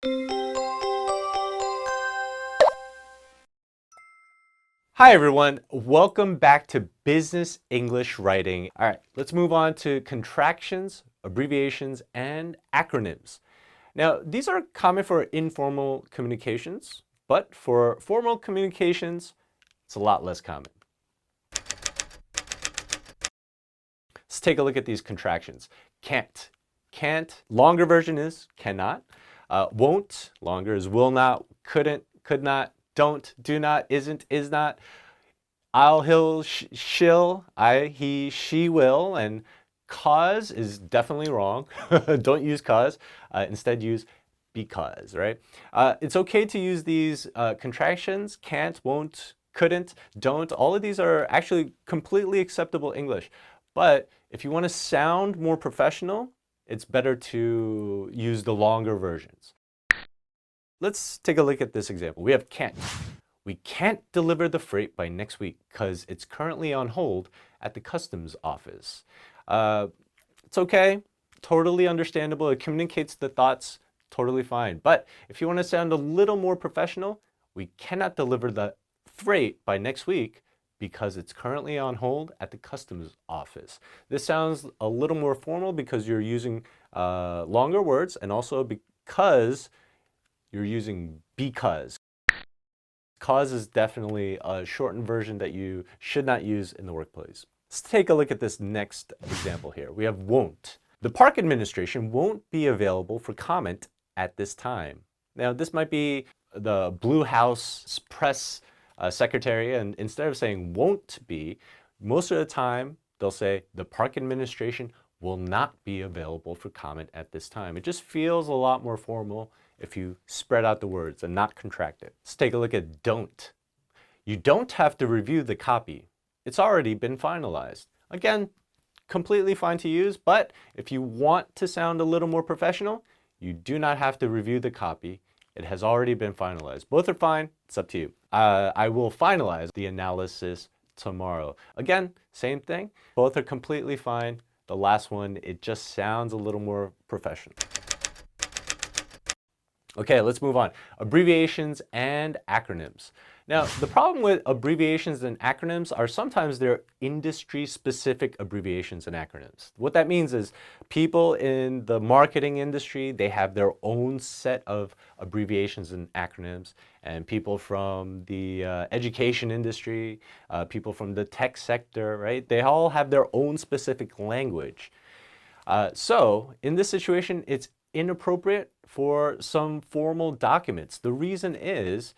Hi everyone, welcome back to Business English Writing. All right, let's move on to contractions, abbreviations, and acronyms. Now, these are common for informal communications, but for formal communications, it's a lot less common. Let's take a look at these contractions. Can't. Can't, longer version is cannot. Won't, longer is will not, couldn't, could not, don't, do not, isn't, is not. I'll, he'll, she'll, I, he, she will, and cause is definitely wrong. Don't use cause. Instead use because, right? It's okay to use these contractions, can't, won't, couldn't, don't. All of these are actually completely acceptable English. But if you want to sound more professional, it's better to use the longer versions. Let's take a look at this example. We have can't. We can't deliver the freight by next week because it's currently on hold at the customs office. It's okay, totally understandable. It communicates the thoughts, totally fine. But if you want to sound a little more professional, we cannot deliver the freight by next week because it's currently on hold at the customs office. This sounds a little more formal because you're using longer words, and also because you're using because. Cause is definitely a shortened version that you should not use in the workplace. Let's take a look at this next example here. We have won't. The park administration won't be available for comment at this time. Now, this might be the Blue House press secretary, and instead of saying won't be, most of the time they'll say the park administration will not be available for comment at this time. It just feels a lot more formal if you spread out the words and not contract it. Let's take a look at don't. You don't have to review the copy. It's already been finalized. Again, completely fine to use, but if you want to sound a little more professional, you do not have to review the copy. It has already been finalized. Both are fine, it's up to you. I will finalize the analysis tomorrow. Again, same thing. Both are completely fine. The last one, it just sounds a little more professional. Okay, let's move on. Abbreviations and acronyms. Now, the problem with abbreviations and acronyms are sometimes they're industry-specific abbreviations and acronyms. What that means is people in the marketing industry, they have their own set of abbreviations and acronyms, and people from the education industry, people from the tech sector, right? They all have their own specific language. So in this situation, it's inappropriate for some formal documents. The reason is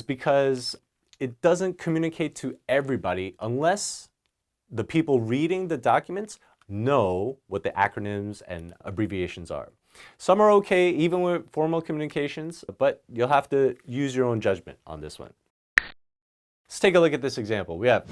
because it doesn't communicate to everybody unless the people reading the documents know what the acronyms and abbreviations are. Some are okay even with formal communications, but you'll have to use your own judgment on this one. Let's take a look at this example. We have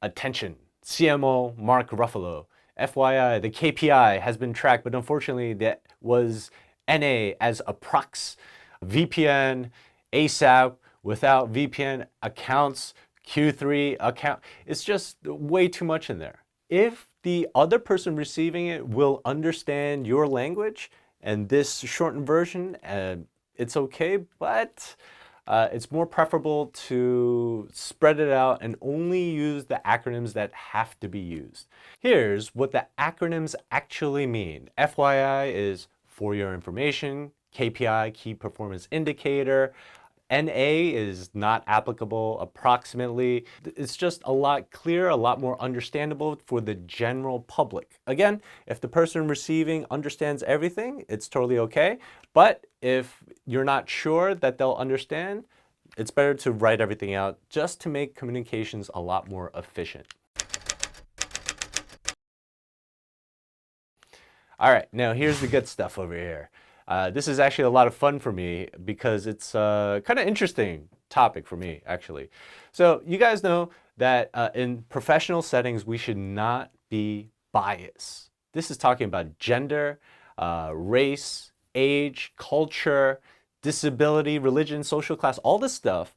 attention, CMO Mark Ruffalo. FYI, the KPI has been tracked, but unfortunately that was NA as approx, VPN, ASAP, without VPN accounts, Q3 account. It's just way too much in there. If the other person receiving it will understand your language and this shortened version, it's okay, but it's more preferable to spread it out and only use the acronyms that have to be used. Here's what the acronyms actually mean. FYI is for your information, KPI, key performance indicator, NA is not applicable, approximately. It's just a lot clearer, a lot more understandable for the general public. Again, if the person receiving understands everything, it's totally okay. But if you're not sure that they'll understand, it's better to write everything out just to make communications a lot more efficient. All right, now here's the good stuff over here. This is actually a lot of fun for me because it's a kind of interesting topic for me, actually. So you guys know that in professional settings, we should not be biased. This is talking about gender, race, age, culture, disability, religion, social class, all this stuff.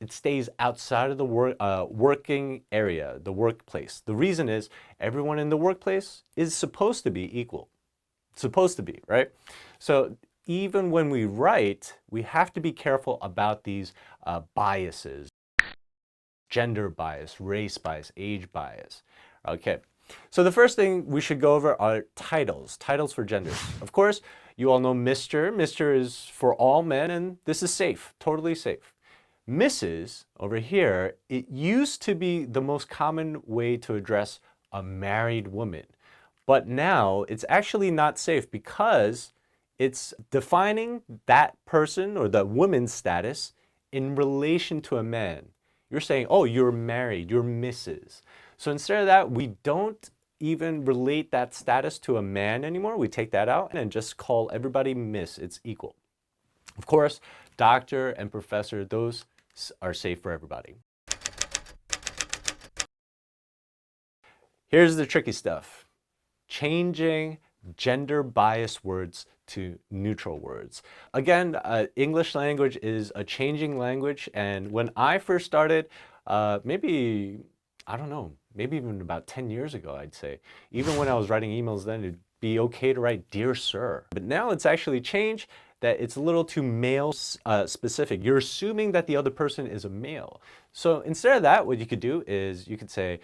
It stays outside of the working area, the workplace. The reason is everyone in the workplace is supposed to be equal. Supposed to be, right? So even when we write, we have to be careful about these biases. Gender bias, race bias, age bias. Okay, so the first thing we should go over are titles, titles for genders. Of course, you all know Mr. Mr. is for all men, and this is safe, totally safe. Mrs. over here, it used to be the most common way to address a married woman. But now it's actually not safe because it's defining that person or the woman's status in relation to a man. You're saying, oh, you're married, you're Mrs. So instead of that, we don't even relate that status to a man anymore. We take that out and just call everybody Miss. It's equal. Of course, doctor and professor, those are safe for everybody. Here's the tricky stuff. Changing gender bias words to neutral words. Again, English language is a changing language, and when I first started, maybe, I don't know, maybe even about 10 years ago, I'd say, even when I was writing emails then, it'd be okay to write Dear Sir. But now it's actually changed that it's a little too male specific. You're assuming that the other person is a male. So instead of that, what you could do is you could say,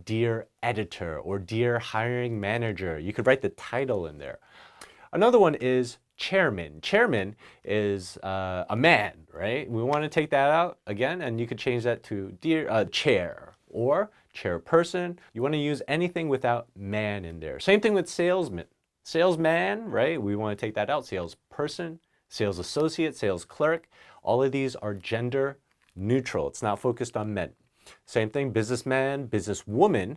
Dear Editor or Dear Hiring Manager. You could write the title in there. Another one is chairman. Chairman is a man, right? We want to take that out again, and you could change that to Dear Chair or chairperson. You want to use anything without man in there. Same thing with salesman. Salesman, right? We want to take that out. Salesperson, sales associate, sales clerk. All of these are gender neutral. It's not focused on men. Same thing, businessman, businesswoman,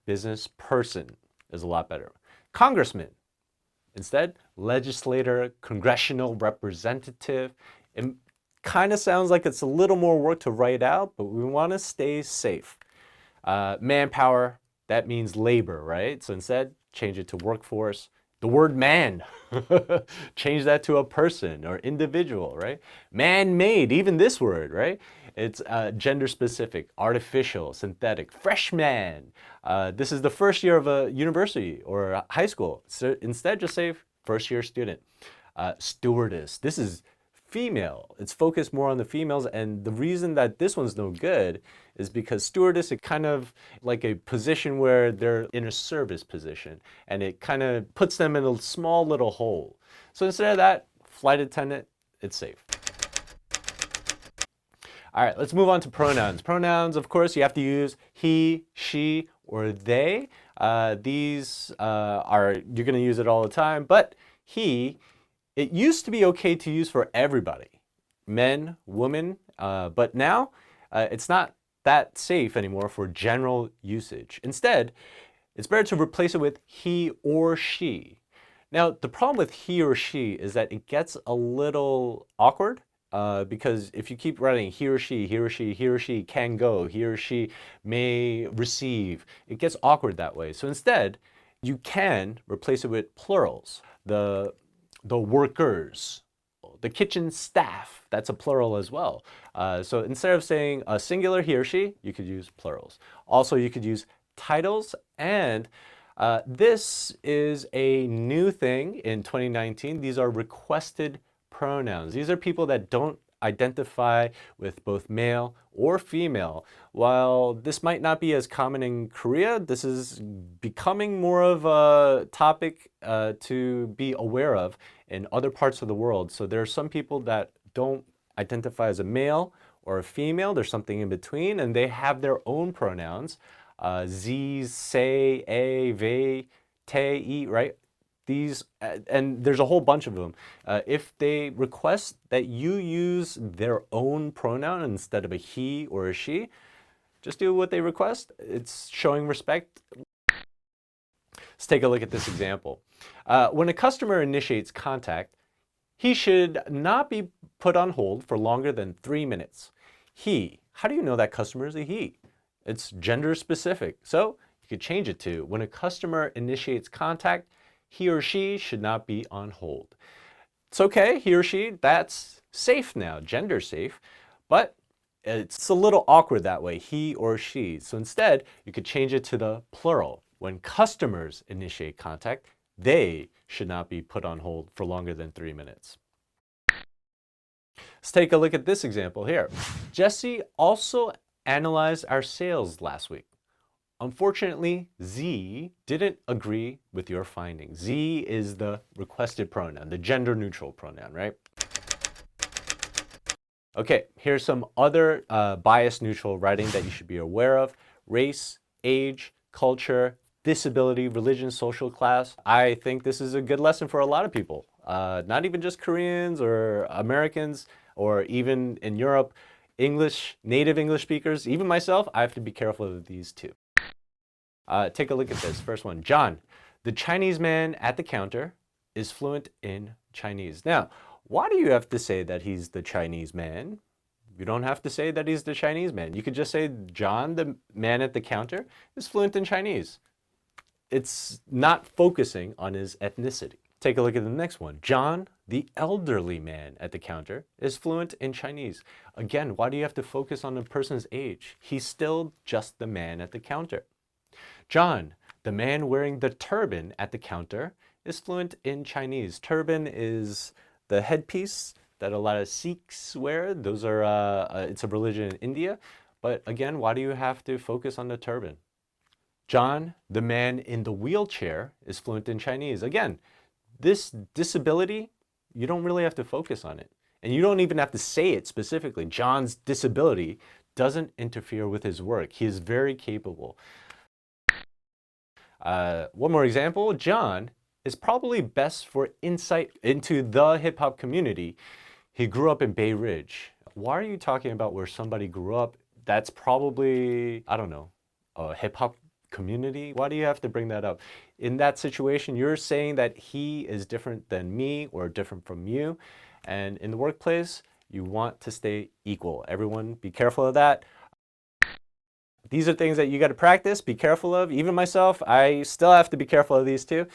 business person is a lot better. Congressman. Instead, legislator, congressional representative. It kind of sounds like it's a little more work to write out, but we want to stay safe. Manpower, that means labor, right? So instead, change it to workforce. The word man, change that to a person or individual, right? Man-made, even this word, right? It's gender specific, artificial, synthetic, freshman. This is the first year of a university or a high school. So instead, just say first year student. Stewardess, this is female. It's focused more on the females, and the reason that this one's no good is because stewardess, it kind of like a position where they're in a service position, and it kind of puts them in a small little hole. So instead of that, flight attendant, it's safe. All right, let's move on to pronouns. Pronouns, of course, you have to use he, she, or they. These you're going to use it all the time, but he, it used to be okay to use for everybody, men, women, but now it's not that safe anymore for general usage. Instead, it's better to replace it with he or she. Now, the problem with he or she is that it gets a little awkward because if you keep writing he or she, he or she, he or she can go, he or she may receive, it gets awkward that way. So instead, you can replace it with plurals. The workers, the kitchen staff, that's a plural as well. So instead of saying a singular he or she, you could use plurals. Also, you could use titles, and this is a new thing in 2019. These are requested pronouns. These are people that don't identify with both male or female. While this might not be as common in Korea, this is becoming more of a topic to be aware of in other parts of the world. So there are some people that don't identify as a male or a female. There's something in between, and they have their own pronouns. Sie, say, a, they, te, e, right? These, and there's a whole bunch of them. If they request that you use their own pronoun instead of a he or a she, just do what they request. It's showing respect. Let's take a look at this example. When a customer initiates contact, he should not be put on hold for longer than 3 minutes. He, how do you know that customer is a he? It's gender specific. So you could change it to, when a customer initiates contact, he or she should not be on hold. It's okay, he or she, that's safe now, gender safe, but it's a little awkward that way, he or she. So instead, you could change it to the plural. When customers initiate contact, They should not be put on hold for longer than 3 minutes. Let's take a look at this example here. Jesse also analyzed our sales last week. Unfortunately, Z didn't agree with your findings. Z is the requested pronoun, the gender-neutral pronoun, right? Okay, here's some other bias-neutral writing that you should be aware of. Race, age, culture, disability, religion, social class. I think this is a good lesson for a lot of people. Not even just Koreans or Americans, or even in Europe, English, native English speakers, even myself, I have to be careful of these too. Take a look at this. First one, John, the Chinese man at the counter is fluent in Chinese. Now, why do you have to say that he's the Chinese man? You don't have to say that he's the Chinese man. You could just say John, the man at the counter, is fluent in Chinese. It's not focusing on his ethnicity. Take a look at the next one. John, the elderly man at the counter, is fluent in Chinese. Again, why do you have to focus on the person's age? He's still just the man at the counter. John, the man wearing the turban at the counter, is fluent in Chinese. Turban is the headpiece that a lot of Sikhs wear. Those are, it's a religion in India. But again, why do you have to focus on the turban? John, the man in the wheelchair, is fluent in Chinese. Again, this disability, you don't really have to focus on it. And you don't even have to say it specifically. John's disability doesn't interfere with his work. He is very capable. One more example. John is probably best for insight into the hip-hop community. He grew up in Bay Ridge. Why are you talking about where somebody grew up? That's probably, I don't know, a hip-hop community? Why do you have to bring that up? In that situation, you're saying that he is different than me or different from you. And in the workplace, you want to stay equal. Everyone, be careful of that. These are things that you got to practice, be careful of. Even myself, I still have to be careful of these too.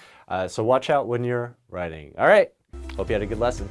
So watch out when you're writing. All right, hope you had a good lesson.